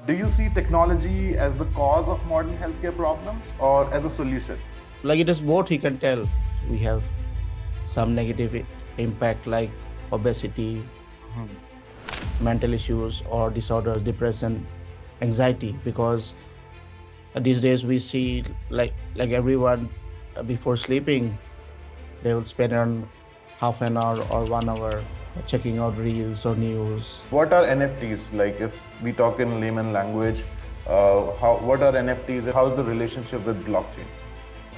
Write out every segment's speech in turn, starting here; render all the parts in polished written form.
Do you see technology as the cause of modern healthcare problems or as a solution? Like it is both, he can tell. We have some negative impact like obesity, mental issues or disorders, depression, anxiety, because these days we see like everyone before sleeping they will spend around half an hour or 1 hour checking out reels or news. What are NFTs? Like, if we talk in layman language, what are NFTs? How's the relationship with blockchain?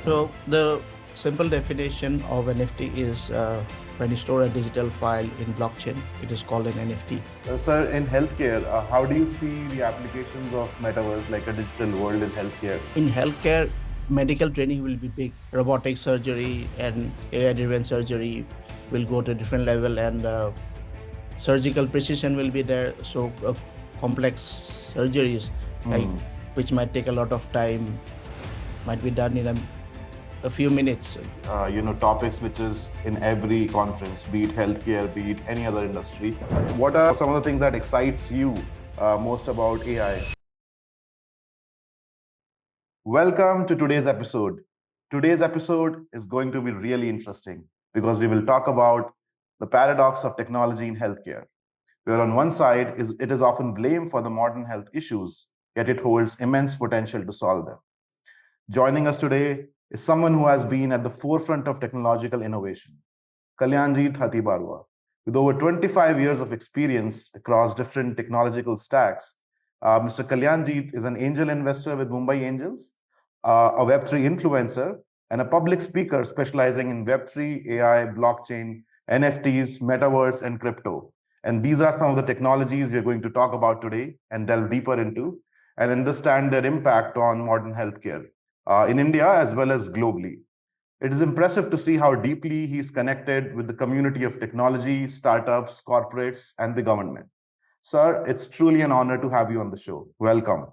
So the simple definition of NFT is when you store a digital file in blockchain, it is called an NFT. Sir, in healthcare, how do you see the applications of Metaverse, like a digital world in healthcare? In healthcare, medical training will be big. Robotic surgery and AI-driven surgery will go to a different level, and surgical precision will be there. So complex surgeries, like which might take a lot of time, might be done in a few minutes. Topics which is in every conference, be it healthcare, be it any other industry. What are some of the things that excites you most about AI? Welcome to today's episode. Today's episode is going to be really interesting because we will talk about the paradox of technology in healthcare, where on one side it is often blamed for the modern health issues, yet it holds immense potential to solve them. Joining us today is someone who has been at the forefront of technological innovation, Kalyanjit Hatibaruah. With over 25 years of experience across different technological stacks, Mr. Kalyanjit is an angel investor with Mumbai Angels, a Web3 influencer, and a public speaker specializing in Web3, AI, blockchain, NFTs, Metaverse, and crypto. And these are some of the technologies we are going to talk about today and delve deeper into and understand their impact on modern healthcare in India as well as globally. It is impressive to see how deeply he's connected with the community of technology, startups, corporates, and the government. Sir, it's truly an honor to have you on the show. Welcome.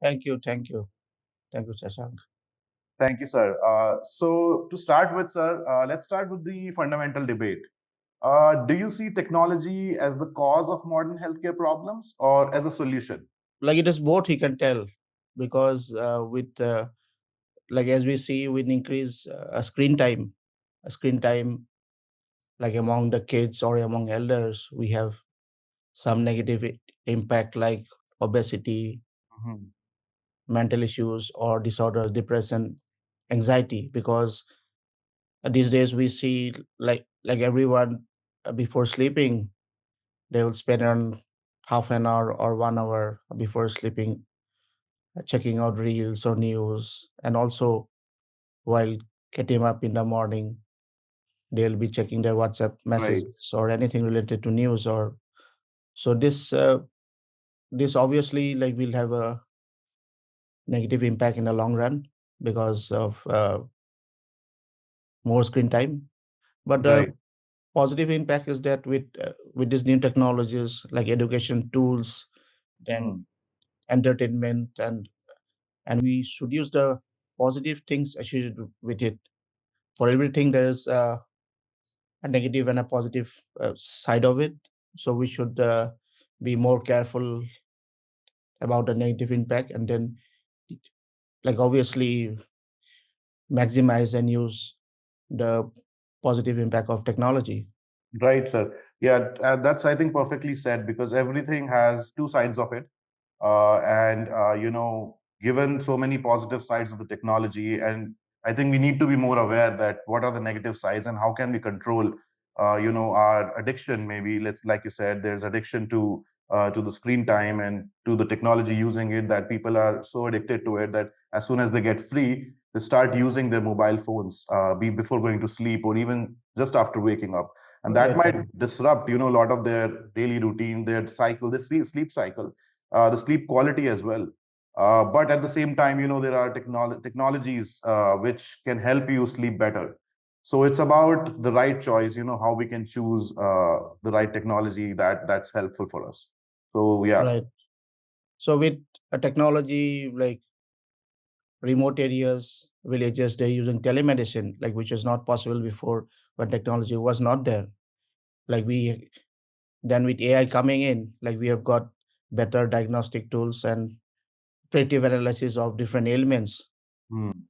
Thank you, Shashank. Thank you, sir. So, to start with, sir, let's start with the fundamental debate. Do you see technology as the cause of modern healthcare problems or as a solution? Like it is both, he can tell, because with like as we see with increase a screen time like among the kids or among elders, we have some negative impact like obesity, mental issues or disorders, depression, anxiety, because these days we see like everyone before sleeping they will spend around half an hour or 1 hour before sleeping checking out reels or news, and also while getting up in the morning they'll be checking their WhatsApp Right. messages or anything related to news. Or so this obviously like will have a negative impact in the long run because of more screen time. But the Right. positive impact is that with these new technologies like education tools, then entertainment, and we should use the positive things associated with it. For everything there is a negative and a positive side of it, so we should be more careful about the negative impact, and then like obviously maximize and use the positive impact of technology. Right, sir. Yeah, that's, I think, perfectly said because everything has two sides of it. Given so many positive sides of the technology, and I think we need to be more aware that what are the negative sides and how can we control, our addiction. Maybe let's, like you said, there's addiction to the screen time and to the technology using it, that people are so addicted to it that as soon as they get free, they start using their mobile phones, be before going to sleep or even just after waking up, and that Right, might right. disrupt a lot of their daily routine, their cycle, the sleep cycle, the sleep quality as well. But at the same time, there are technologies which can help you sleep better. So it's about the right choice, how we can choose the right technology that's helpful for us. So yeah. Right. So with a technology like remote areas, villages, they're using telemedicine, like which is not possible before when technology was not there. Like we then with AI coming in, like we have got better diagnostic tools, and predictive analysis of different ailments, Hmm.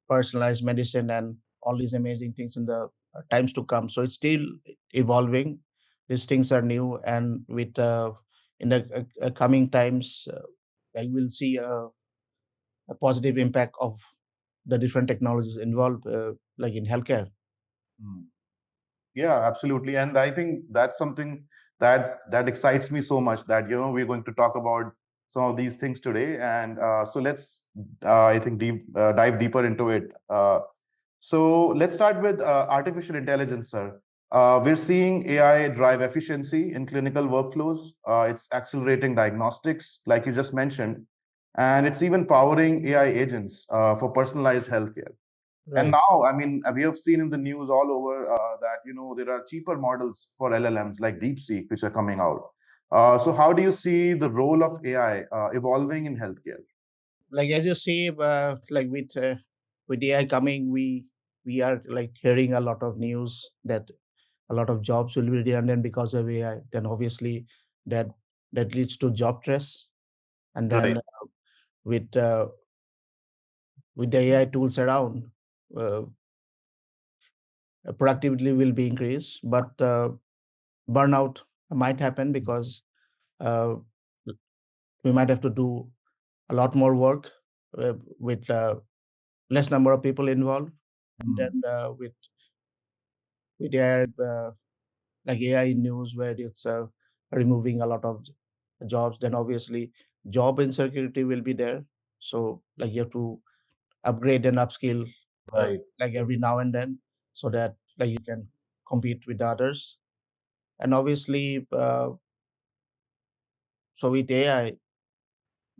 personalized medicine, and all these amazing things in the times to come. So it's still evolving. These things are new, and with in the coming times, like we'll see a positive impact of the different technologies involved, like in healthcare. Hmm. Yeah, absolutely. And I think that's something that excites me so much that we're going to talk about some of these things today. And so let's I think dive deeper into it. So let's start with artificial intelligence, sir. We're seeing AI drive efficiency in clinical workflows. It's accelerating diagnostics, like you just mentioned, and it's even powering AI agents for personalized healthcare. And Right. now, I mean, we have seen in the news all over that there are cheaper models for LLMs like DeepSeek, which are coming out. So, how do you see the role of AI evolving in healthcare? Like as you see, like with AI coming, we are like hearing a lot of news that a lot of jobs will be redundant because of AI. Then obviously that that leads to job stress, and Right. then with uh, with the AI tools around, uh, productivity will be increased, but burnout might happen because uh, we might have to do a lot more work with less number of people involved, and Hmm. then with AI, like AI news where it's removing a lot of jobs, then obviously job insecurity will be there. So like you have to upgrade and upskill Right. like every now and then, so that like you can compete with the others. And obviously, so with AI,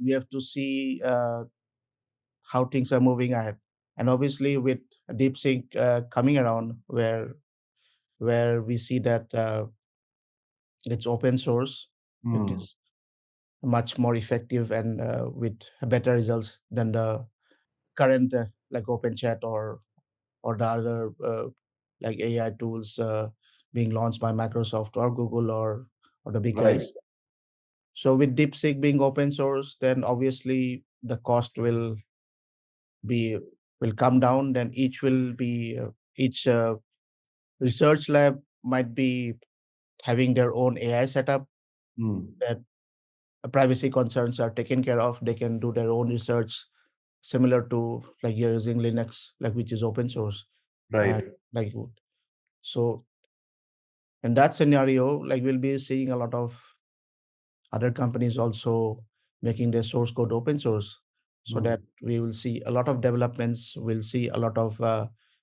we have to see how things are moving ahead. And obviously, with DeepSeek coming around, where we see that it's open source, it Hmm. is much more effective and with better results than the current like open chat or the other like AI tools being launched by Microsoft or Google or the big Right. guys. So with DeepSeek being open source, then obviously the cost be will come down. Then each research lab might be having their own AI setup Hmm. that privacy concerns are taken care of. They can do their own research similar to like you're using Linux, like which is open source, and Right. like so in that scenario, like we'll be seeing a lot of other companies also making their source code open source, so Hmm. that we will see a lot of developments. We'll see a lot of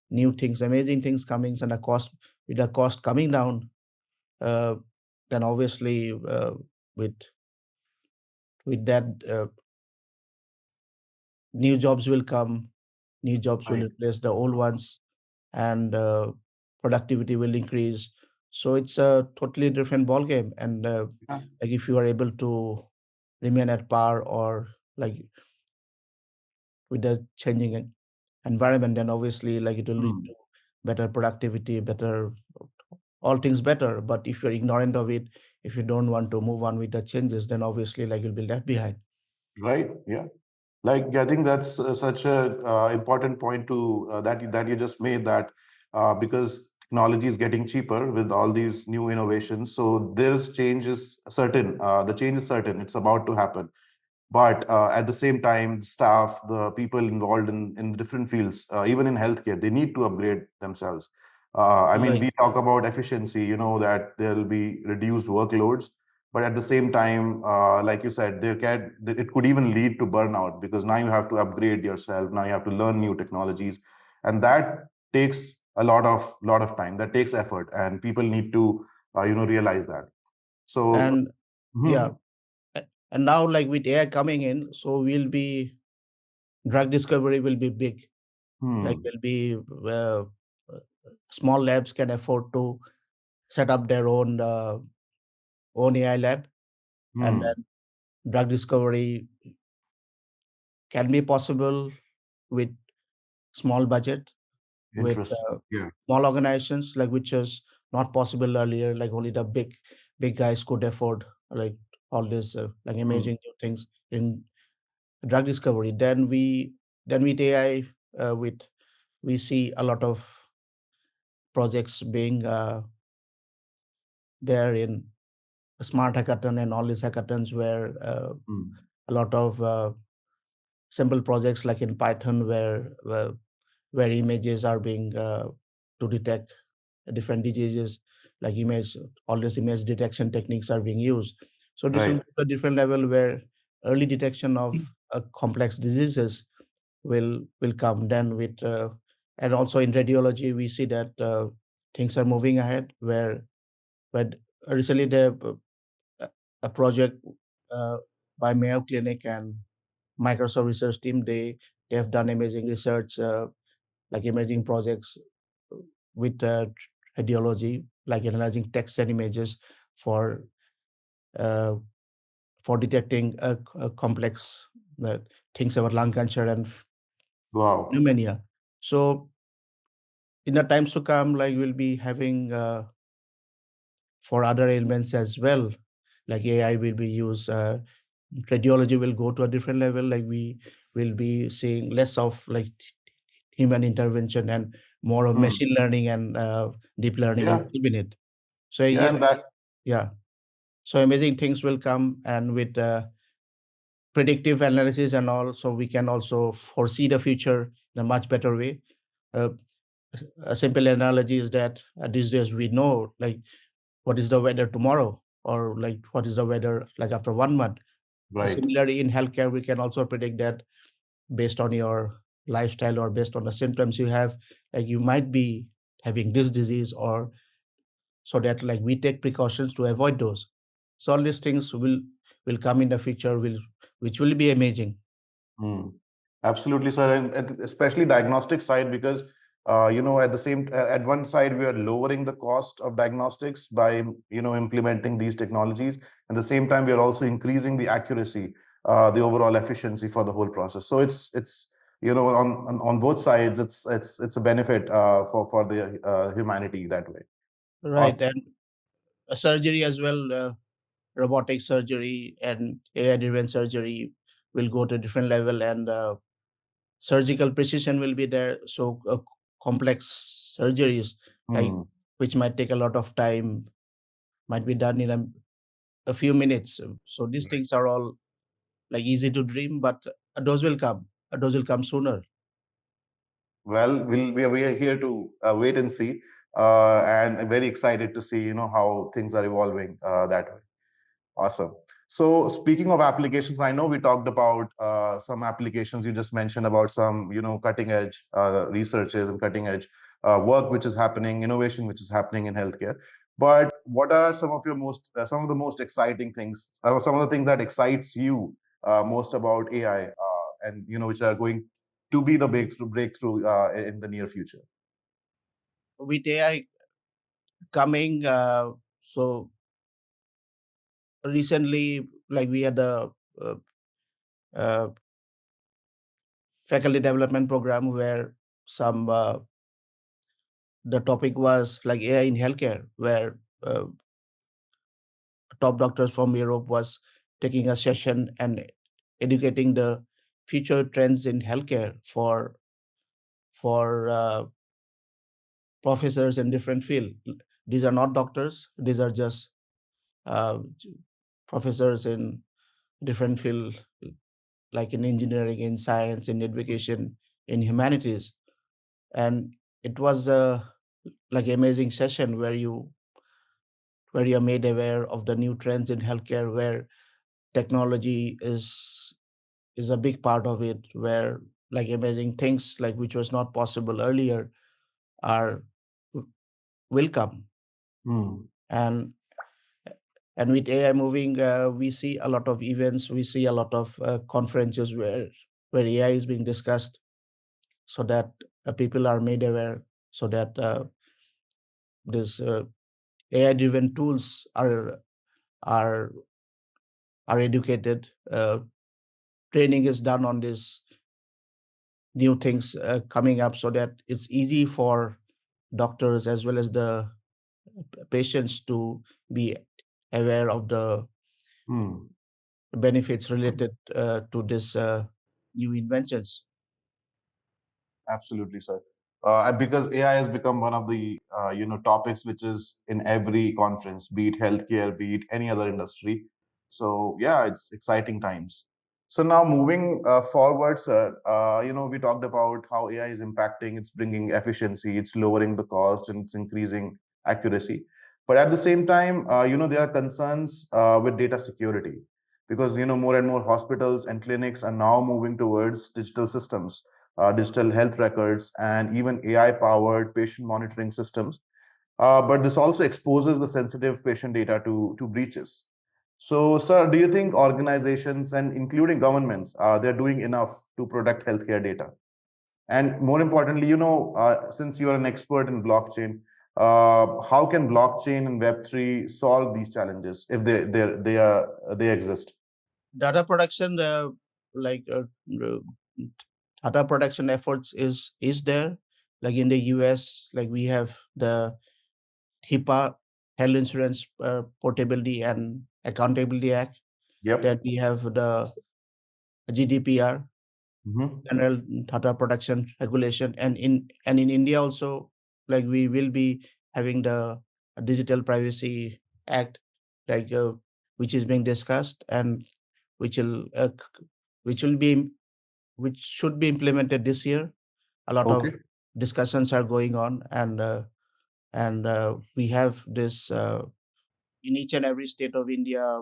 new things, amazing things coming, and the cost with the cost coming down. Uh, then obviously with with that new jobs will come, new jobs will Right. replace the old ones, and productivity will increase. So it's a totally different ball game. And Yeah. like if you are able to remain at par or like with the changing environment, then obviously like it will lead Hmm. to better productivity, better all things better. But if you're ignorant of it, if you don't want to move on with the changes, then obviously like you'll be left behind. Right. Yeah. Like I think that's such a important point to that you just made, that because technology is getting cheaper with all these new innovations, so there's change is certain. The change is certain. It's about to happen. But at the same time, staff, the people involved in different fields, even in healthcare, they need to upgrade themselves. I mean, Right. we talk about efficiency, that there will be reduced workloads, but at the same time, like you said, it could even lead to burnout, because now you have to upgrade yourself. Now you have to learn new technologies, and that takes a lot of time. That takes effort, and people need to realize that. So, And yeah, mhm, and now like with AI coming in, so we'll be drug discovery will be big. Like hmm, will be small labs can afford to set up their own AI lab, and hmm, then drug discovery can be possible with small budget, with interesting. Yeah. small organizations, like which is not possible earlier. Like only the big guys could afford. Like all this like Hmm. imaging new things in drug discovery. Then with AI, with we see a lot of projects being there in smart hackathon and all these hackathons where Hmm. a lot of simple projects like in Python where images are being to detect different diseases, like image, all these image detection techniques are being used. So this will Right. be a different level where early detection of complex diseases will come. Then with and also in radiology we see that things are moving ahead where recently a a project uh, by Mayo Clinic and Microsoft research team, they have done amazing research, like imaging projects with radiology, like analyzing text and images for uh, for detecting complex things about lung cancer and Wow. pneumonia. So in the times to come, like we'll be having for other ailments as well, like AI will be used. Radiology will go to a different level. Like we will be seeing less of like human intervention and more of Hmm. machine learning and deep learning Yeah. involved in it. So Yeah. yeah, And that. yeah. So amazing things will come, and with predictive analysis and all, so we can also foresee the future in a much better way. Uh, a simple analogy is that these days we know like what is the weather tomorrow, or like what is the weather like after 1 month. Right. Similarly, in healthcare, we can also predict that based on your lifestyle or based on the symptoms you have, like you might be having this disease, or so that like we take precautions to avoid those. So all these things will come in the future, will which will be amazing. Hmm. Absolutely, sir, and especially diagnostic side because at the same at one side we are lowering the cost of diagnostics by implementing these technologies. At the same time, we are also increasing the accuracy, the overall efficiency for the whole process. So it's on both sides, it's a benefit for the humanity that way. Right, Awesome. and surgery as well. Robotic surgery and AI driven surgery will go to a different level, and surgical precision will be there. So complex surgeries, like Hmm. which might take a lot of time, might be done in a few minutes. So these things are all like easy to dream, but those will come. Those will come sooner. Well, we are here to wait and see, and very excited to see how things are evolving that way. Awesome. So speaking of applications, I know we talked about some applications. You just mentioned about some cutting edge researches and cutting edge work which is happening, innovation which is happening in healthcare. But what are some of the most exciting things? Some of the things that excites you most about AI, and which are going to be the breakthrough in the near future. With AI coming, so recently, like we had a uh, uh, faculty development program where some the topic was like AI in healthcare, where top doctors from Europe was taking a session and educating the future trends in healthcare for professors in different field. These are not doctors; these are just uh, professors in different field, like in engineering, in science, in education, in humanities. And it was a like amazing session where you are made aware of the new trends in healthcare, where technology is a big part of it, where like amazing things like which was not possible earlier are will come. Hmm. and and with AI moving, we see a lot of events, we see a lot of conferences where AI is being discussed, so that people are made aware, so that this AI driven tools are are educated. Training is done on this new things coming up, so that it's easy for doctors as well as the patients to be aware of the Hmm. benefits related to this new inventions. Absolutely, sir. Because AI has become one of the topics which is in every conference, be it healthcare, be it any other industry. So yeah, it's exciting times. So now moving forward, sir, we talked about how AI is impacting. It's bringing efficiency, it's lowering the cost, and it's increasing accuracy. But at the same time, there are concerns with data security because more and more hospitals and clinics are now moving towards digital systems, digital health records, and even AI powered patient monitoring systems. But this also exposes the sensitive patient data to breaches. So, sir, do you think organizations and including governments, they're doing enough to protect healthcare data? And more importantly, since you are an expert in blockchain, how can blockchain and Web3 solve these challenges if they exist? Data production, like data production efforts is there. Like in the US, like we have the HIPAA, Health Insurance Portability and Accountability Act. Yep. Then we have the GDPR, Hmm. General Data Protection Regulation, and in India also, like we will be having the Digital Privacy Act, like which is being discussed and which will which will be which should be implemented this year. A lot of Okay. discussions are going on, and we have this in each and every state of India,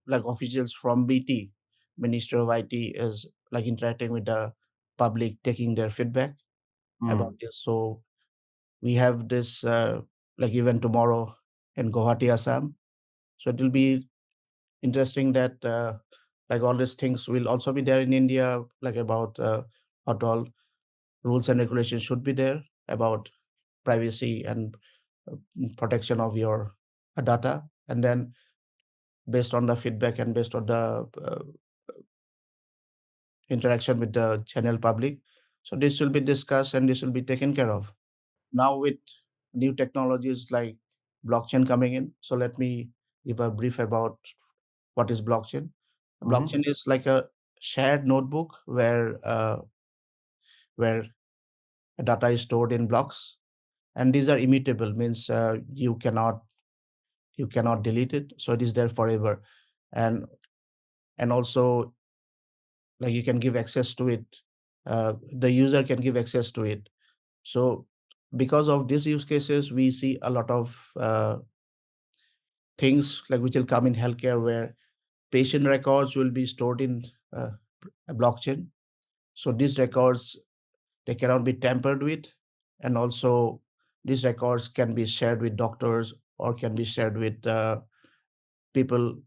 like officials from BT, Minister of IT, is like interacting with the public, taking their feedback about Hmm. this. So we have this like even tomorrow in Guwahati, Assam. So it will be interesting that like all these things will also be there in India, like about what all rules and regulations should be there about privacy and protection of your data. And then based on the feedback and based on the interaction with the general public, so this will be discussed and this will be taken care of. Now with new technologies like blockchain coming in, so let me give a brief about what is blockchain. Hmm. Blockchain is like a shared notebook where data is stored in blocks, and these are immutable, means you cannot delete it, so it is there forever. And and also, like you can give access to it, the user can give access to it. So because of these use cases, we see a lot of things like which will come in healthcare, where patient records will be stored in uh, a blockchain. So these records, they cannot be tampered with, and also these records can be shared with doctors or can be shared with people.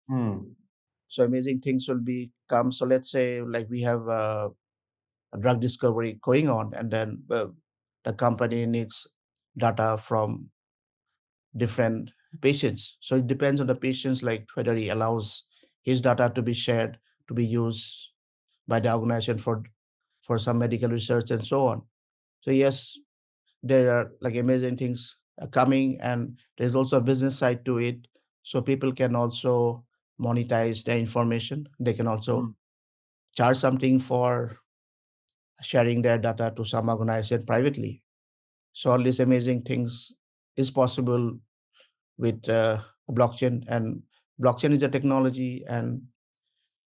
Hmm. So amazing things will be come. So let's say like we have a drug discovery going on, and then the company needs data from different patients. So it depends on the patients, like whether he allows his data to be shared, to be used by the organization for some medical research and so on. So yes, there are like amazing things coming, and there's also a business side to it. So people can also monetize their information. They can also Hmm. charge something for sharing their data to some organization privately. So all these amazing things is possible with blockchain. And blockchain is a technology, and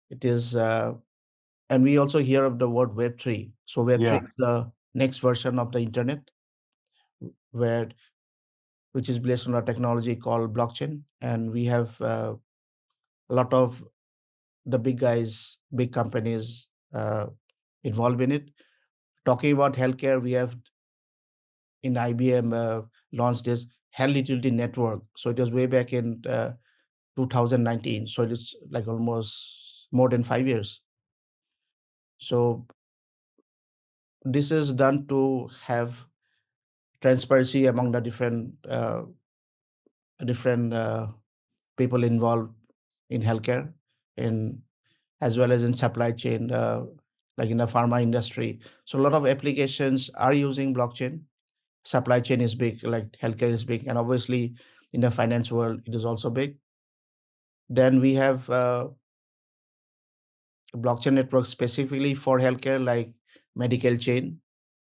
it is and we also hear of the word Web3. So Web3 Yeah. is the next version of the internet, where which is based on a technology called blockchain. And we have a lot of the big guys, big companies involved in it. Talking about healthcare, we have in IBM launched this Health Utility Network. So it was way back in 2019. So it's like almost more than 5 years. So this is done to have transparency among the different people involved in healthcare, in as well as in supply chain, like in the pharma industry. So a lot of applications are using blockchain. Supply chain is big, like healthcare is big, and obviously in the finance world, it is also big. Then we have blockchain network specifically for healthcare, like medical chain.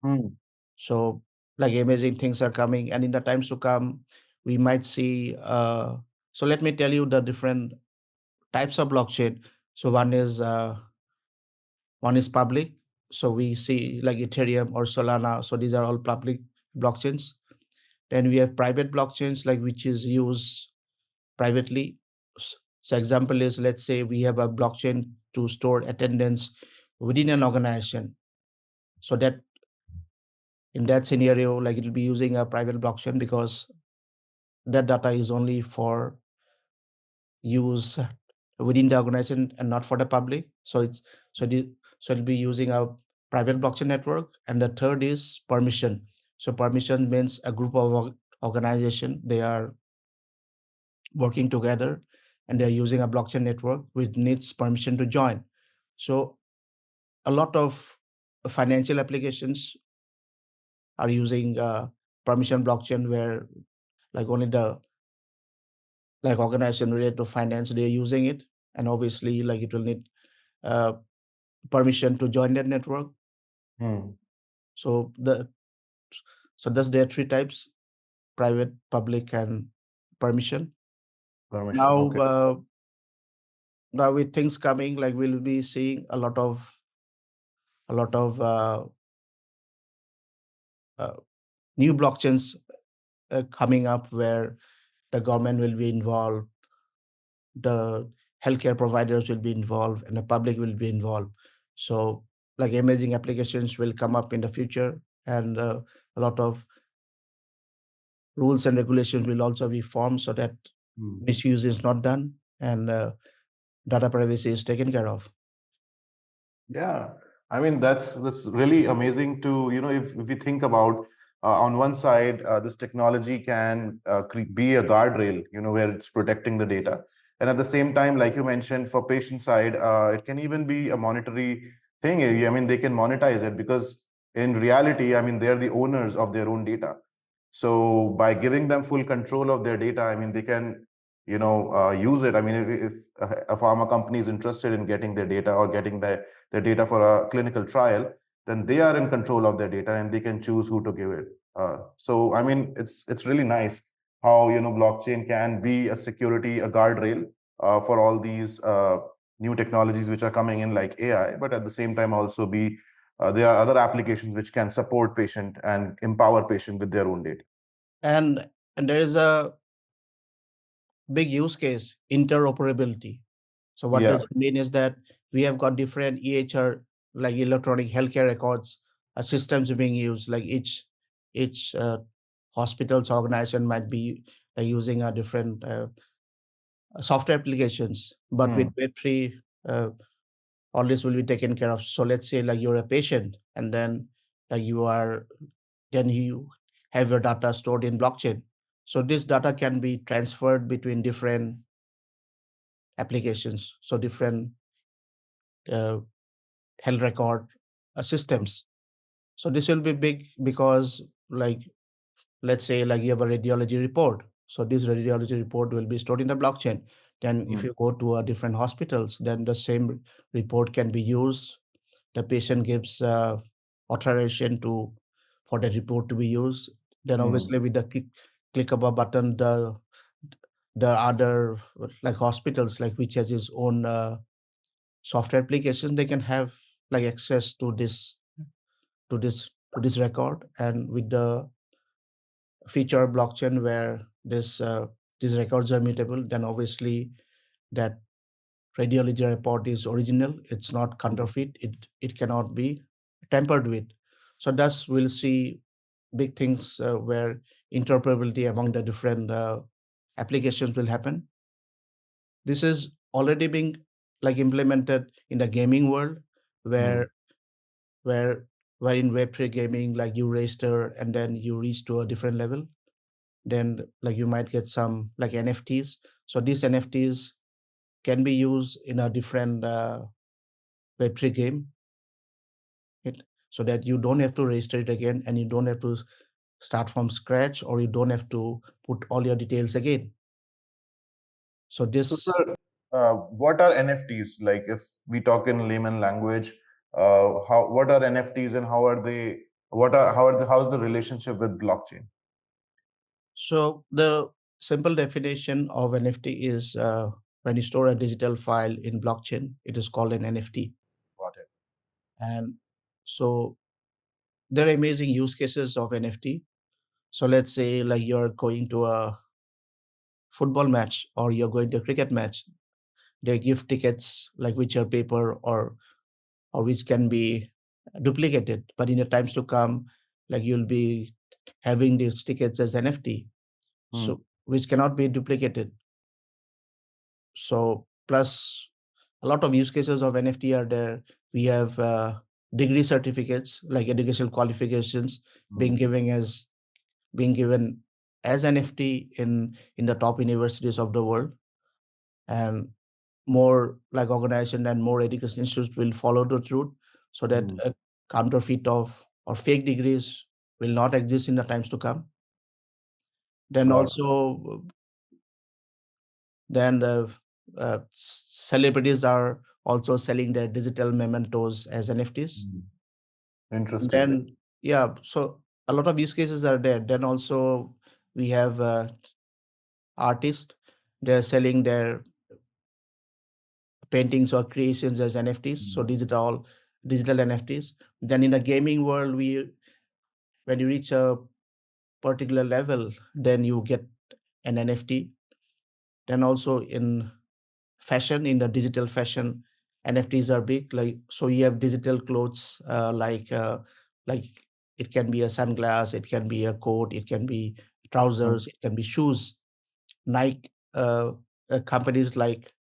Hmm. So like amazing things are coming, and in the times to come, we might see. So let me tell you the different types of blockchain. So one is public. So we see like Ethereum or Solana. So these are all public blockchains. Then we have private blockchains, like which is used privately. So example is, let's say we have a blockchain to store attendance within an organization. So that in that scenario, like it'll be using a private blockchain because that data is only for use within the organization and not for the public. So the so it'll be using a private blockchain network. And the third is permission. So permission means a group of organization, they are working together and they're using a blockchain network which needs permission to join. So a lot of financial applications are using permission blockchain, where like only the like organization related to finance, they're using it. And obviously like it will need uh, permission to join that network. Hmm. So thus there are three types: private, public, and permission. Permission. Now Okay. now with things coming, like we'll be seeing a lot of uh, new blockchains coming up, where the government will be involved, the healthcare providers will be involved, and the public will be involved. So like amazing applications will come up in the future, and a lot of rules and regulations will also be formed so that Hmm. misuse is not done, and data privacy is taken care of. Yeah, I mean that's really amazing to if we think about on one side this technology can be a guardrail where it's protecting the data, and at the same time, like you mentioned, for patient side it can even be a monetary thing. I mean they can monetize it because in reality, I mean they're the owners of their own data. So by giving them full control of their data, I mean they can use it. I mean if a pharma company is interested in getting their data or getting their data for a clinical trial, then they are in control of their data and they can choose who to give it. So I mean, it's really nice how blockchain can be a security, a guardrail for all these new technologies which are coming in like AI, but at the same time also be there are other applications which can support patient and empower patient with their own data. And there is a big use case: interoperability. So what Yeah. does it mean is that we have got different EHR, like electronic healthcare records, systems being used. Like each hospital's organization might be using a different software applications, but with Hmm. Web3, uh, all this will be taken care of. So let's say like you're a patient, and then like you have your data stored in blockchain. So this data can be transferred between different applications, so different uh, health record systems. So this will be big because, like, let's say like you have a radiology report. So this radiology report will be stored in the blockchain. Then if Hmm. you go to different hospitals, then the same report can be used. The patient gives authorization to for the report to be used. Then Hmm. obviously with the click of a button, the other like hospitals, like which has its own software application, they can have like access to this record. And with the feature blockchain, where these records are mutable, then obviously that radiology report is original, it's not counterfeit, it cannot be tampered with. So thus we'll see big things where interoperability among the different applications will happen. This is already being like implemented in the gaming world, Hmm. where where where in Web3 gaming, like you register and then you reach to a different level, then like you might get some like NFTs. So these NFTs can be used in a different Web3 game, it, so that you don't have to register it again, and you don't have to start from scratch, or you don't have to put all your details again. So So, this, sir, what are NFTs? Like, if we talk in layman language, how what are NFTs and how are they? What are how are the how's the relationship with blockchain? so the simple definition of NFT is when you store a digital file in blockchain, it is called an NFT. Got it. And so there are amazing use cases of NFT. So let's say like you're going to a football match or you're going to a cricket match. They give tickets like which are paper or which can be duplicated. But in the times to come, like you'll be having these tickets as NFT, Hmm. so which cannot be duplicated. So plus a lot of use cases of NFT are there. We have degree certificates like educational qualifications being Hmm. given as being given as NFT in the top universities of the world, and more like organization and more education institutes will follow the truth so that Hmm. a counterfeit of or fake degrees will not exist in the times to come. Then Got it. also then the celebrities are also selling their digital mementos as NFTs. Hmm. Interesting. Then yeah, so a lot of use cases are there. Then also we have artists. They're selling their paintings or creations as NFTs. So Hmm. these are all digital NFTs. Then in the gaming world, we when you reach a particular level, then you get an NFT. Then also in fashion, in the digital fashion, NFTs are big. Like so, you have digital clothes like it can be a sunglass, it can be a coat, it can be Hmm. trousers, it can be shoes. Nike companies like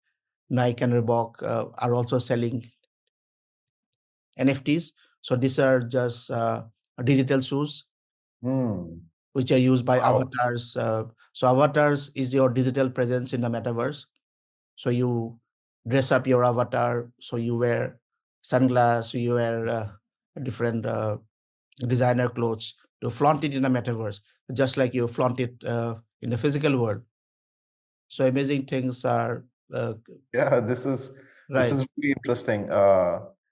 Nike and Reebok are also selling NFTs. So these are just digital shoes Hmm. which are used by Wow. avatars. So avatars is your digital presence in the metaverse. So you dress up your avatar. So you wear sunglasses, you wear different designer clothes to flaunt it in the metaverse, just like you flaunt it in the physical world. So amazing things are uh, Yeah, this is right. really interesting.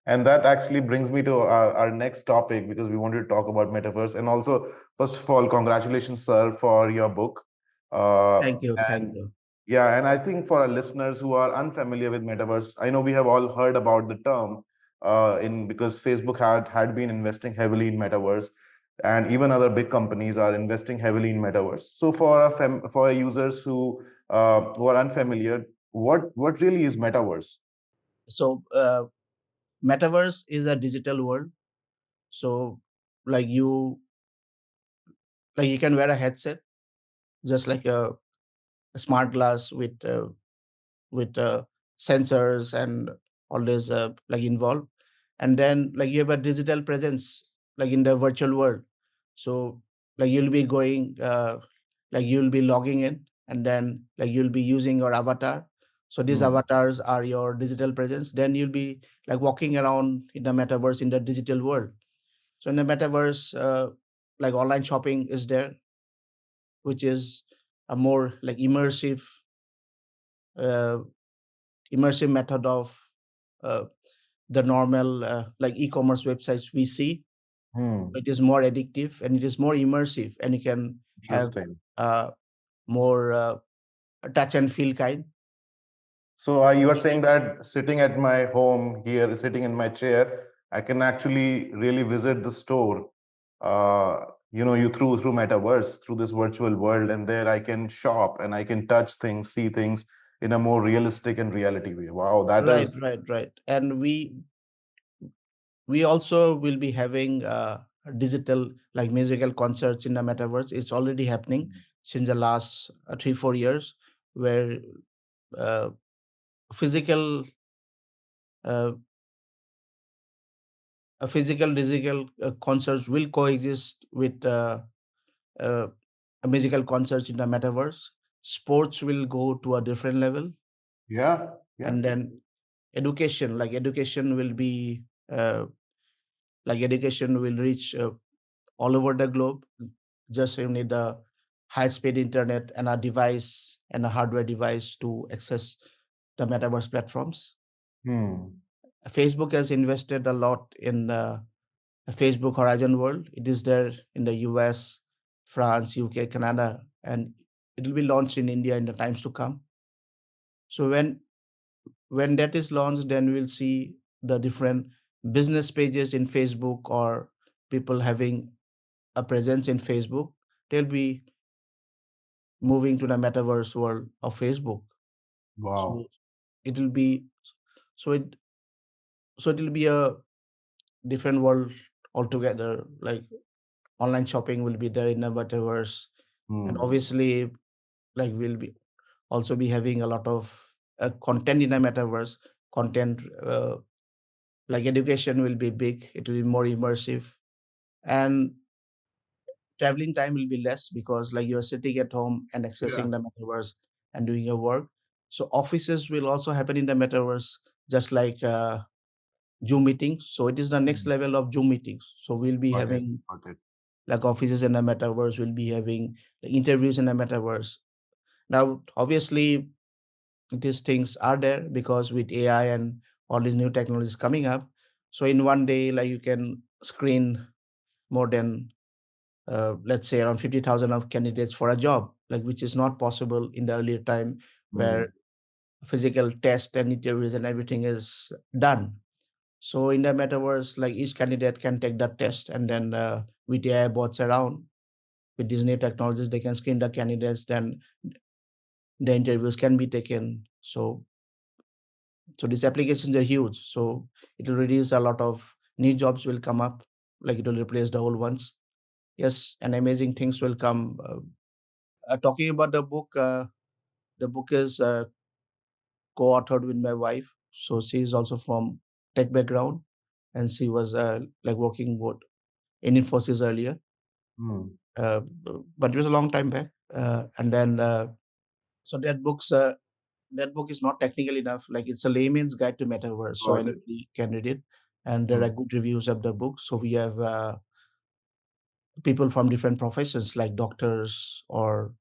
And that actually brings me to our next topic because we wanted to talk about metaverse. And also, first of all, congratulations, sir, for your book. Uh, Thank you. Thank and you. yeah, and I think for our listeners who are unfamiliar with metaverse, I know we have all heard about the term in because Facebook had been investing heavily in metaverse, and even other big companies are investing heavily in metaverse. So for our users who are unfamiliar, what really is metaverse? So metaverse is a digital world. So like you can wear a headset just like a smart glass with sensors and all this like involved, and then like you have a digital presence like in the virtual world. So like you'll be going like you'll be logging in, and then like you'll be using your avatar. So these Hmm. avatars are your digital presence. Then you'll be like walking around in the metaverse in the digital world. So in the metaverse, like online shopping is there, which is a more like uh, immersive method of uh, the normal like e-commerce websites we see. Hmm. It is more addictive and it is more immersive, and you can have Interesting. uh, more touch and feel kind. So you are saying that sitting at my home here, sitting in my chair, I can actually really visit the store. You through metaverse, through this virtual world, and there I can shop and I can touch things, see things in a more realistic and reality way. Wow, that Right, is right, right. And we also will be having digital like musical concerts in the metaverse. It's already happening since the last 3 4 years, where uh, physical uh, a physical digital concerts will coexist with uh, a musical concerts in the metaverse. Sports will go to a different level, yeah, yeah. and then education will be like education will reach all over the globe. Just you need the high-speed internet and a device and a hardware device to access the metaverse platforms. Hmm. Facebook has invested a lot in Facebook Horizon World. It is there in the US, France, UK, Canada, and it will be launched in India in the times to come. So when that is launched, then we'll see the different business pages in Facebook or people having a presence in Facebook. They'll be moving to the metaverse world of Facebook. So Wow. it will be so it so it will be a different world altogether. Like online shopping will be there in the metaverse, and Hmm. obviously, like we'll be also be having a lot of content in the metaverse. Content like education will be big. It will be more immersive, and traveling time will be less because like you're sitting at home and Yeah. accessing the metaverse and doing your work. So offices will also happen in the metaverse, just like Zoom meetings. So it is the next Hmm. level of Zoom meetings. So we'll be Got it. having Got it. like offices in the metaverse. We'll be having the interviews in the metaverse. Now, obviously, these things are there because with AI and all these new technologies coming up. So in one day, like you can screen more than let's say around 50,000 of candidates for a job, like which is not possible in the earlier time where Hmm. physical test and interviews and everything is done. So in the metaverse, like each candidate can take that test and then with AI bots around, with these new technologies, they can screen the candidates, then the interviews can be taken. So these applications are huge. So it will reduce a lot of new jobs will come up, like it will replace the old ones. Yes, and amazing things will come. Talking about the book is co-authored with my wife. So she is also from tech background, and she was like working in Infosys earlier. Hmm. Uh, but it was a long time back. And then so that book is not technical enough. Like it's a layman's guide to metaverse, so Got it. anybody can read it. And there are Hmm. good reviews of the book. So we have people from different professions, like doctors or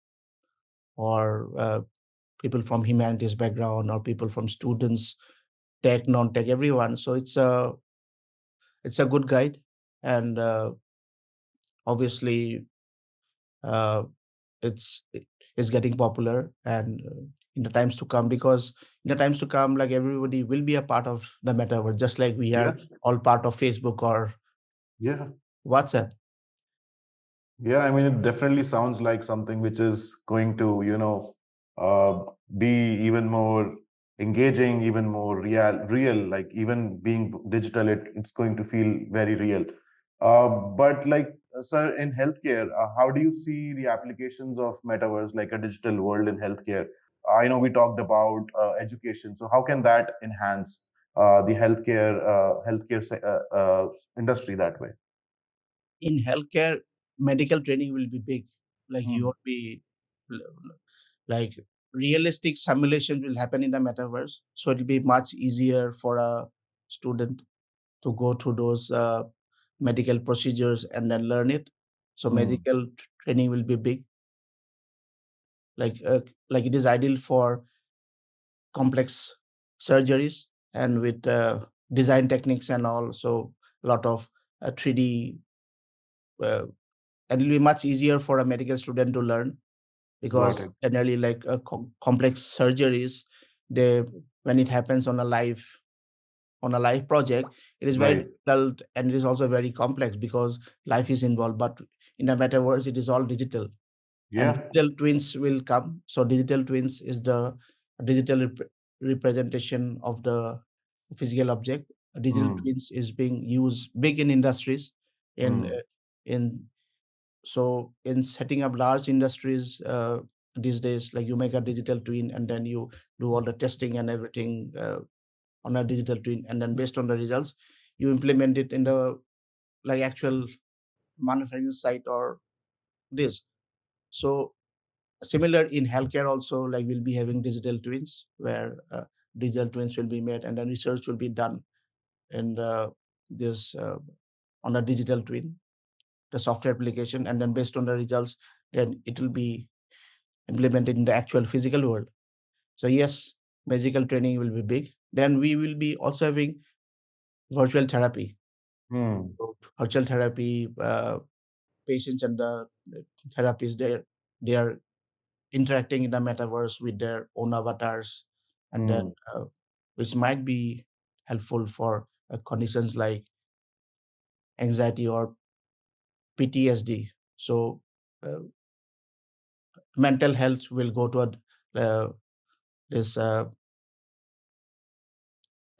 people from humanities background or people from students, tech, non-tech, everyone. So it's a good guide, and obviously uh, it's it's getting popular and in the times to come, because in the times to come, like everybody will be a part of the metaverse, just like we Yeah. are all part of Facebook or Yeah. WhatsApp. Yeah, I mean, it definitely sounds like something which is going to, uh, be even more engaging, even more real, like even being digital, it's going to feel very real. But like, sir, in healthcare, how do you see the applications of metaverse, like a digital world in healthcare? I know we talked about education, so how can that enhance the industry that way? In healthcare, medical training will be big. Like you Hmm. won't be like realistic simulations will happen in the metaverse, so it'll be much easier for a student to go through those medical procedures and then learn it. So Hmm. medical training will be big. Like it is ideal for complex surgeries and with design techniques and all. So a lot of 3D, uh, and it will be much easier for a medical student to learn, Got because it. generally like complex surgeries, they when it happens on a live project, it is very Right. difficult and it is also very complex because life is involved. But in the metaverse, it is all digital, and Yeah. digital twins will come. So digital twins is the digital representation of the physical object. Digital Mm, twins is being used big in industries, in mm, in so in setting up large industries these days, like you make a digital twin and then you do all the testing and everything on a digital twin, and then based on the results, you implement it in the like actual manufacturing site or this. So similar in healthcare also, like we'll be having digital twins where digital twins will be made and then research will be done in this on a digital twin, the software application, and then based on the results, then it will be implemented in the actual physical world. So yes, medical training will be big. Then we will be also having virtual therapy. Hmm. So virtual therapy, patients and the therapists, they are interacting in the metaverse with their own avatars, and then Hmm. which might be helpful for conditions like anxiety or PTSD. So uh, mental health will go to this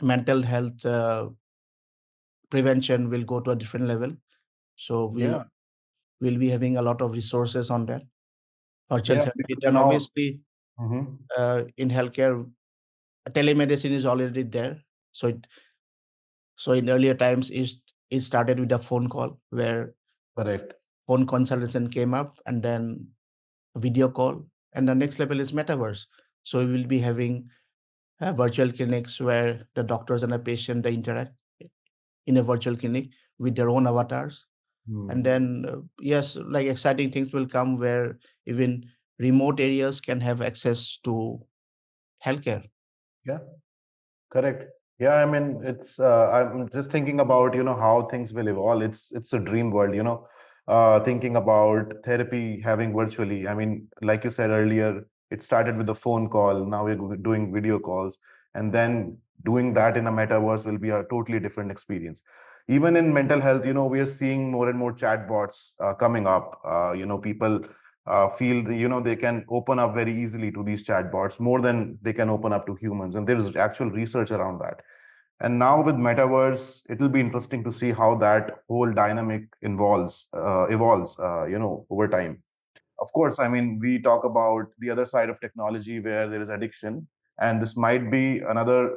mental health prevention will go to a different level. So we Yeah. will be having a lot of resources on that virtual Yeah. therapy. Because Then now. obviously Mhm. in healthcare, telemedicine is already there. So in earlier times, it started with a phone call where Correct. phone consultation came up, and then video call, and the next level is metaverse. So we will be having virtual clinics where the doctors and the patient they interact in a virtual clinic with their own avatars. And Hmm. then yes, like exciting things will come where even remote areas can have access to healthcare. Yeah. Correct. Yeah, I mean, I'm just thinking about, how things will evolve. It's a dream world, thinking about therapy having virtually. I mean, like you said earlier, it started with a phone call. Now we're doing video calls, and then doing that in a metaverse will be a totally different experience. Even in mental health, we are seeing more and more chatbots coming up. People feel they can open up very easily to these chatbots more than they can open up to humans, and there is actual research around that. And now with metaverse, it will be interesting to see how that whole dynamic evolves over time. Of course, I mean, we talk about the other side of technology where there is addiction, and this might be another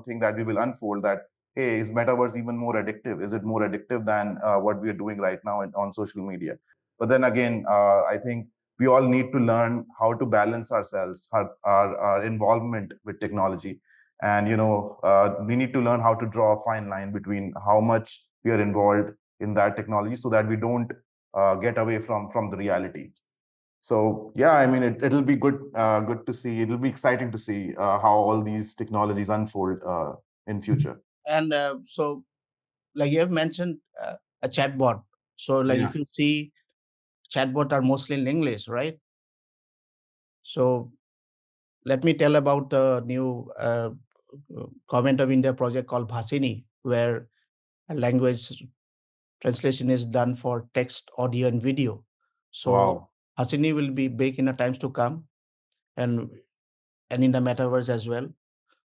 thing that we will unfold. That, hey, is metaverse even more addictive? Is it more addictive than what we are doing right now on social media? But then again, I think we all need to learn how to balance ourselves, our involvement with technology, and we need to learn how to draw a fine line between how much we are involved in that technology, so that we don't get away from the reality. So yeah, I mean, it'll be good to see. It'll be exciting to see how all these technologies unfold in future. And so like you have mentioned a chatbot. So like Yeah. if you see, chatbot are mostly in English, right? So let me tell about the new Government of India project called Bhasini, where a language translation is done for text, audio, and video. So Wow. Bhasini will be big in the times to come, and in the metaverse as well.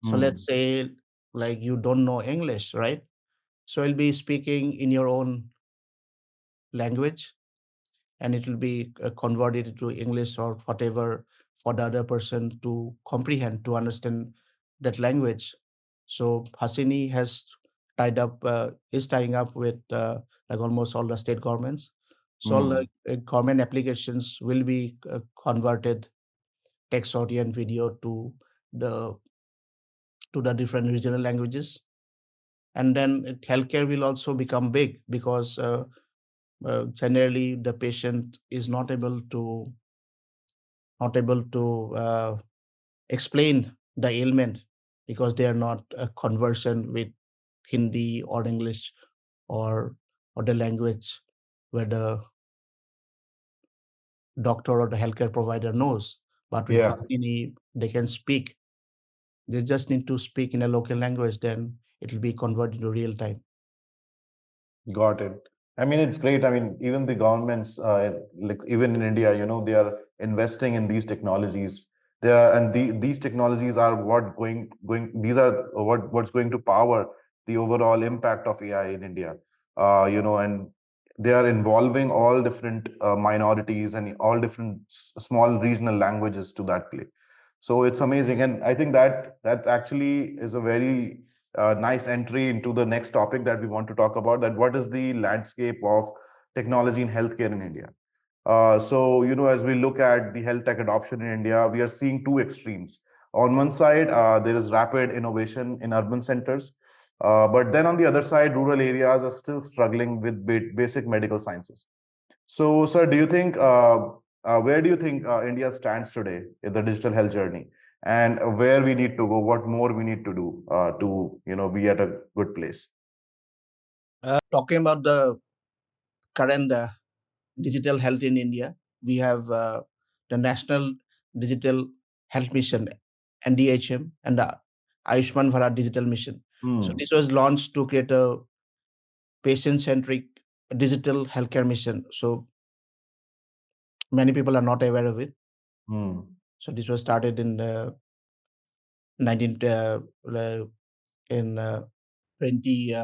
So let's Hmm. say like you don't know English, right? So you'll be speaking in your own language, and it will be converted to English or whatever for the other person to comprehend, to understand that language. So Hasini has is tying up with like almost all the state governments. So all the Hmm. government applications will be converted text, audio, and video the the different regional languages. And then healthcare will also become big because generally the patient is not able to explain the ailment because they are not conversant with Hindi or English or the language where the doctor or the healthcare provider knows. But with Yeah. Bhakini, they can speak. They just need to speak in a local language, then it will be converted to real time. Got it. I mean, it's great. I mean, even the governments, like even in India, they are investing in these technologies. These technologies are These are what's going to power the overall impact of AI in India. And they are involving all different minorities and all different small regional languages to that play. So it's amazing, and I think that actually is a very nice entry into the next topic that we want to talk about, that what is the landscape of technology in healthcare in India. So, as we look at the health tech adoption in India, we are seeing two extremes. On one side, there is rapid innovation in urban centers, but then on the other side, rural areas are still struggling with basic medical sciences. So, sir, do you think where do you think India stands today in the digital health journey, and where we need to go? What more we need to do to be at a good place? Talking about the current digital health in India, we have the National Digital Health Mission, NDHM, and the Ayushman Bharat Digital Mission. So Hmm. this was launched to create a patient-centric digital healthcare mission. So many people are not aware of it. Hmm. So this was started in 19 in 20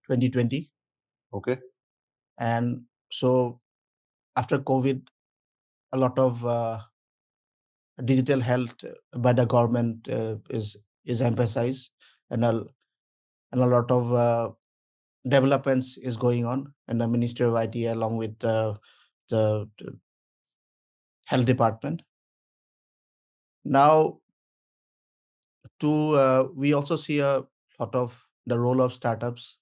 2020, Okay. and so after COVID, a lot of digital health by the government is emphasized, and and a lot of developments is going on, and the Ministry of IT along with the health department. Now, to we also see a lot of the role of startups,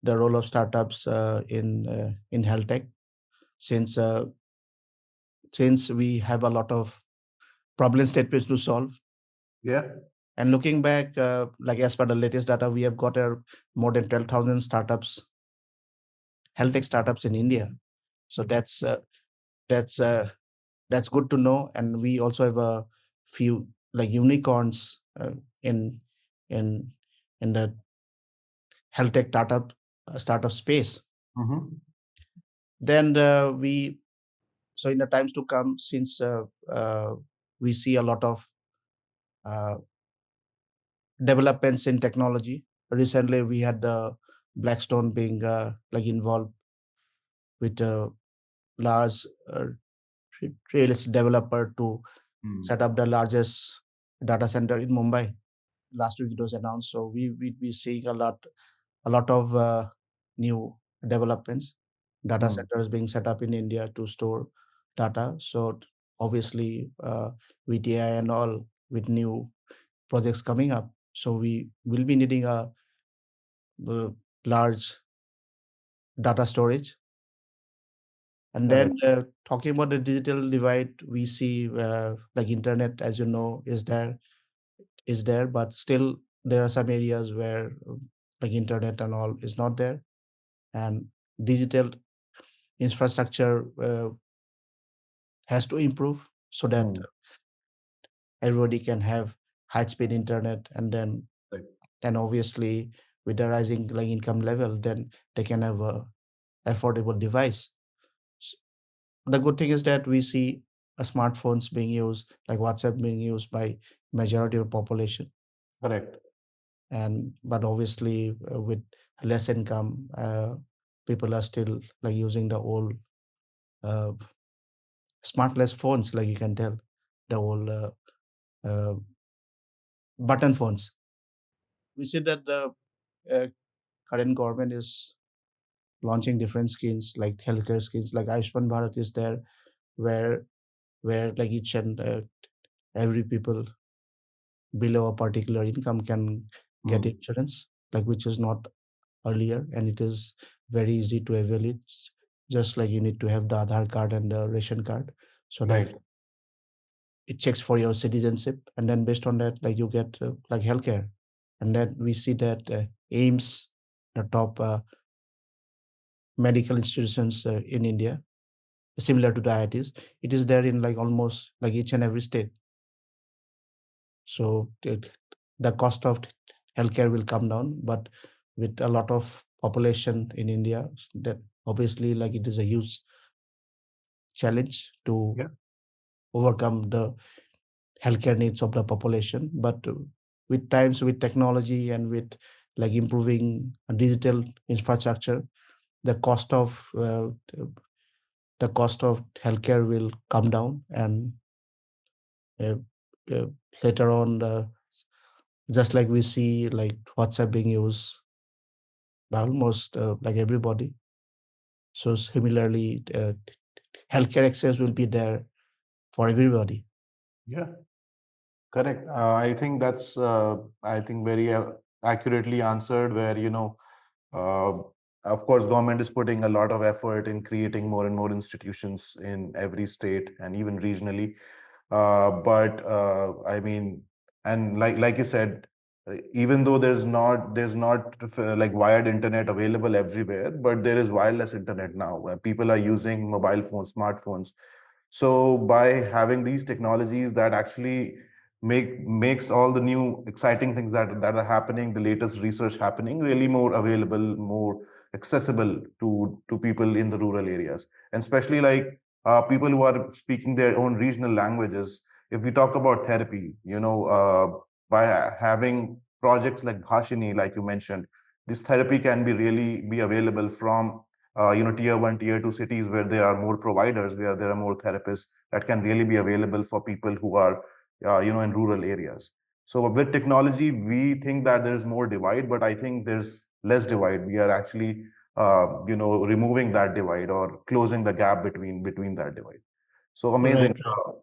in health tech, since since we have a lot of problem statements to solve. Yeah. And looking back, like as per the latest data, we have got more than 12,000 startups, health tech startups in India. So that's that's good to know. And we also have a few like unicorns in in in the health tech startup space. Mm-hmm. Then we so in the times to come, since we see a lot of uh, developments in technology. Recently, we had the Blackstone being involved with a large real estate developer to Hmm. set up the largest data center in Mumbai. Last week it was announced. So we seeing a lot of new developments, data Hmm. centers being set up in India to store data. So obviously, with AI and all, with new projects coming up, so we will be needing a large data storage. And then Correct. talking about the digital divide, we see internet, as you know, is there, but still there are some areas where internet and all is not there, and digital infrastructure has to improve so that Hmm. everybody can have high speed internet, and then Right. obviously with the rising income level, then they can have a affordable device. S- the good thing is that we see smartphones being used, like WhatsApp being used by majority of population. Correct. And but obviously with less income, people are still using the old uh, smartless phones, like you can tell, the old uh, button phones. We see that the uh, current government is launching different schemes like healthcare schemes, like Ayushman Bharat is there, where each and every people below a particular income can get Hmm. insurance, like which is not earlier, and it is very easy to avail it. Just like you need to have the Aadhaar card and the ration card, so that Right. it checks for your citizenship, and then based on that, you get healthcare. And then we see that AIMS, the top medical institutions in India, similar to the IITs, it is there in almost each and every state. So the cost of healthcare will come down, but with a lot of population in India, that obviously it is a huge challenge to Yeah. overcome the healthcare needs of the population. But with times, with technology, and with improving digital infrastructure, the cost of healthcare will come down. And uh, uh, later on, just like we see WhatsApp being used by almost everybody, so similarly healthcare access will be there for everybody. Yeah. Correct. I think that's I think very accurately answered. Where uh, of course, government is putting a lot of effort in creating more and more institutions in every state and even regionally. But I mean, and like you said, even though there's not like wired internet available everywhere, but there is wireless internet now, where people are using mobile phones, smartphones. So by having these technologies that actually makes all the new exciting things that are happening, the latest research happening, really more available, more accessible to people in the rural areas, and especially like people who are speaking their own regional languages. If we talk about therapy, by having projects like Bhashini, like you mentioned, this therapy can be really be available from tier one, tier two cities where there are more providers, where there are more therapists that can really be available for people who are in rural areas. So with technology, we think that there's more divide, but I think there's less divide. We are actually removing that divide or closing the gap between that divide. So amazing. Right, right.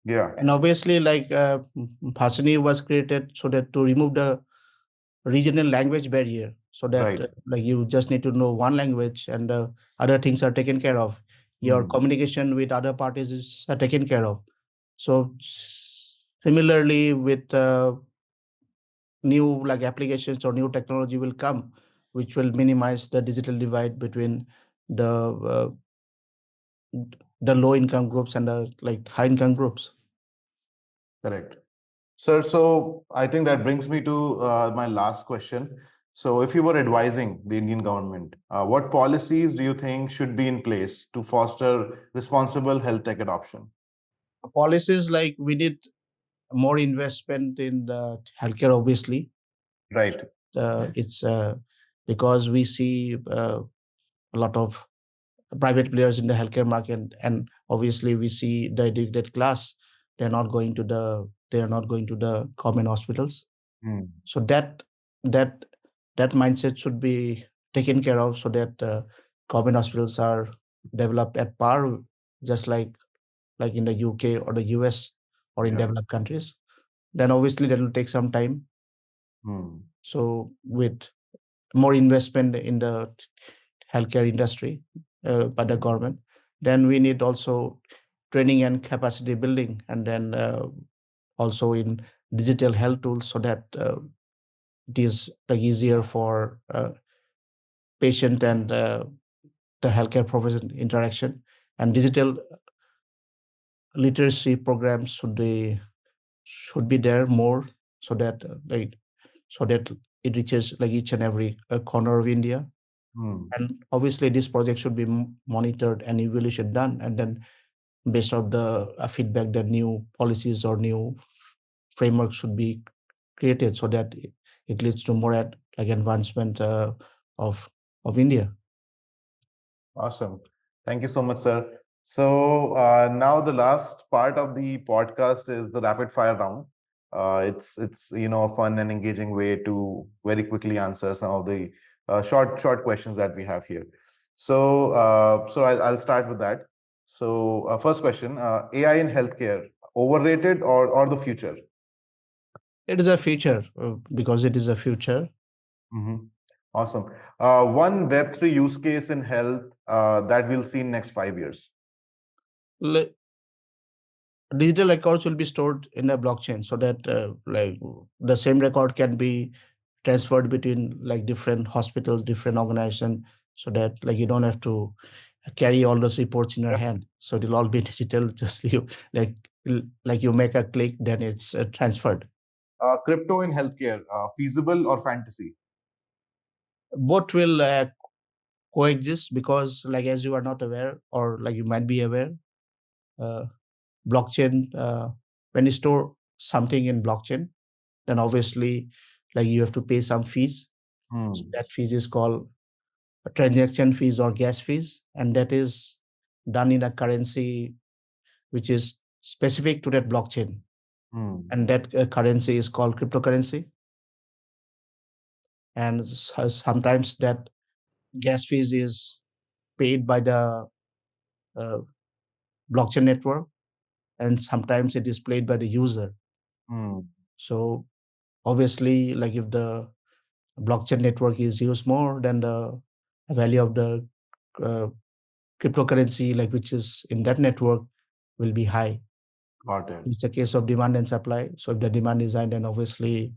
Yeah, And obviously, like Bhasani was created so that to remove the regional language barrier, so that right. like you just need to know one language and other things are taken care of. Your Hmm. communication with other parties is taken care of. So similarly, with new like applications or new technology will come, which will minimize the digital divide between the uh, the low income groups and the like high income groups. Correct. Sir, so I think that brings me to my last question. So, if you were advising the Indian government, what policies do you think should be in place to foster responsible health tech adoption? Policies like we need more investment in the healthcare, obviously. Right. It's because we see a lot of private players in the healthcare market, and obviously we see the educated class, they are not going to the common hospitals. Hmm. So that that mindset should be taken care of, so that common hospitals are developed at par, just like in the UK or the US or in Yeah. developed countries. Then obviously that will take some time. Hmm. So with more investment in the healthcare industry by the government, then we need also training and capacity building, and then also in digital health tools, so that it is like easier for patient and the healthcare profession interaction. And digital literacy programs should be there more, so that it reaches like each and every corner of India. Hmm. And obviously this project should be monitored and evaluation done, and then based on the feedback, the new policies or new framework should be created, so that it leads to more like advancement of India. Awesome. Thank you so much, sir. So now the last part of the podcast is the rapid fire round. It's a fun and engaging way to very quickly answer some of the short questions that we have here. So I'll start with that. So first question: AI in healthcare, overrated or the future? It is a future, because it is a future. Mhm. Awesome. One Web3 use case in health that we'll see in next 5 years. Le- Digital records will be stored in a blockchain, so that like the same record can be transferred between like different hospitals, different organizations, so that like you don't have to carry all those reports in your hand. So it'll all be digital. Just you like like you make a click, then it's transferred. Crypto in healthcare, feasible or fantasy? Both will coexist, because like as you are not aware, or like you might be aware, uh, blockchain, when you store something in blockchain, then obviously like you have to pay some fees. So Hmm. that fees is called transaction fees or gas fees, and that is done in a currency which is specific to that blockchain, Hmm. and that currency is called cryptocurrency. And sometimes that gas fees is paid by the uh, blockchain network, and sometimes it is paid by the user. Hmm. So obviously, like if the blockchain network is used more, then the value of the uh, cryptocurrency, like which is in that network, will be high. Got it. It's a case of demand and supply. So if the demand is high, then obviously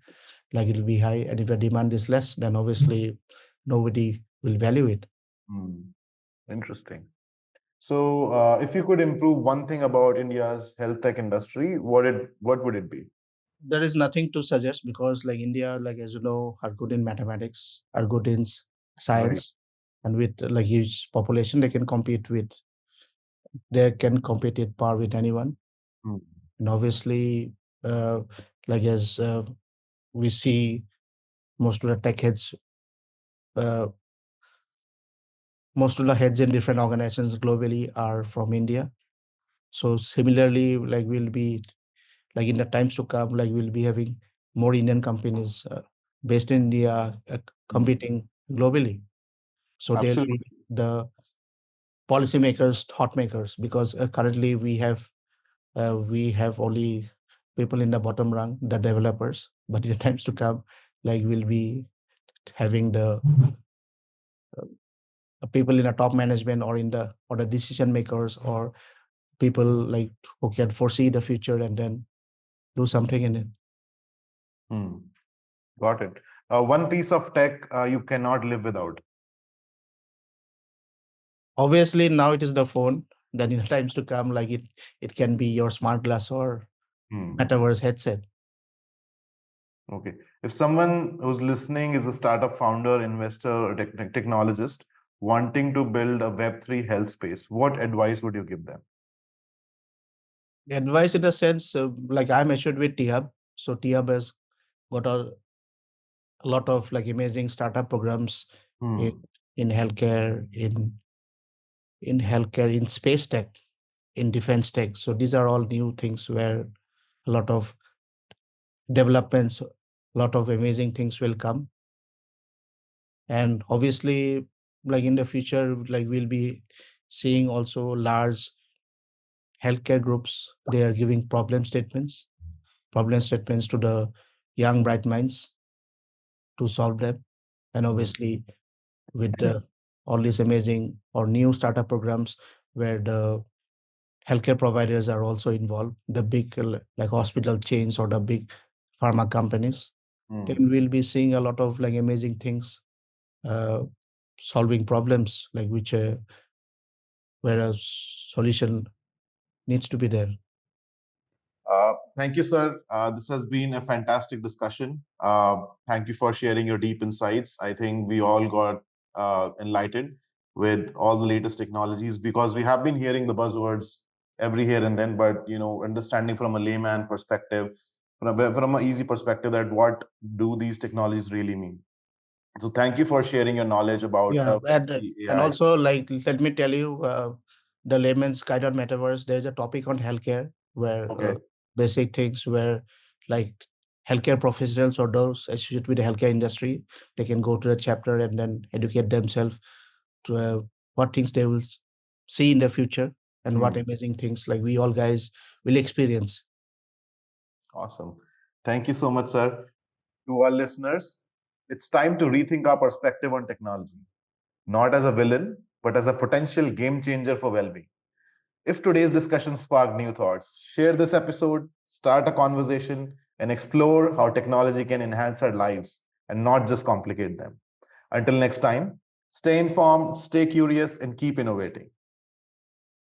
like it will be high, and if the demand is less, then obviously nobody will value it. Hmm. Interesting. So, if you could improve one thing about India's health tech industry, what would it be? There is nothing to suggest, because like India, like as you know, are good in mathematics, are good in Right. science, and with like huge population, they can compete at par with anyone. Hmm. And obviously, uh, like as we see, most of the tech heads, uh, most of the heads in different organizations globally are from India. So similarly, like we'll be like in the times to come, like we'll be having more Indian companies based in India Hmm. competing globally. So they'll be Absolutely. the policymakers, thought makers, because currently we have only people in the bottom rung, the developers. But in the times to come, like we'll be having the people in the top management, or the decision makers, or people like who can foresee the future and then do something in it. Hmm. Got it. One piece of tech you cannot live without. Obviously, now it is the phone. Then in the times to come, like it can be your smart glass or Hmm. metaverse headset. Okay. If someone who's listening is a startup founder, investor, or technologist wanting to build a Web3 health space, what advice would you give them? The advice in the sense, like I'm assured with T-Hub. So T-Hub has got a lot of like amazing startup programs in Hmm. in healthcare, in space tech, in defense tech. So these are all new things where a lot of developments, a lot of amazing things will come. And obviously, like in the future, like we'll be seeing also large healthcare groups. They are giving problem statements to the young bright minds to solve them. And Hmm. obviously, with all these amazing or new startup programs where the healthcare providers are also involved, the big like hospital chains or the big pharma companies, then Hmm. we'll be seeing a lot of like amazing things, uh, solving problems like which where a solution needs to be there. Thank you, sir. This has been a fantastic discussion. Thank you for sharing your deep insights. I think we all got enlightened with all the latest technologies because we have been hearing the buzzwords every here and then, but understanding from a layman perspective, from an easy perspective, that what do these technologies really mean? So, thank you for sharing your knowledge about Yeah, Web3 and AI. also like let me tell you, the layman's guide on metaverse. There's a topic on healthcare where Okay. basic things where like healthcare professionals or those associated with the healthcare industry, they can go to the chapter and then educate themselves to what things they will see in the future, and what Hmm. amazing things like we all guys will experience. Awesome. Thank you so much, sir. To our listeners, it's time to rethink our perspective on technology, not as a villain, but as a potential game changer for well being. If today's discussion sparked new thoughts, share this episode, start a conversation, and explore how technology can enhance our lives and not just complicate them. Until next time, stay informed, stay curious, and keep innovating.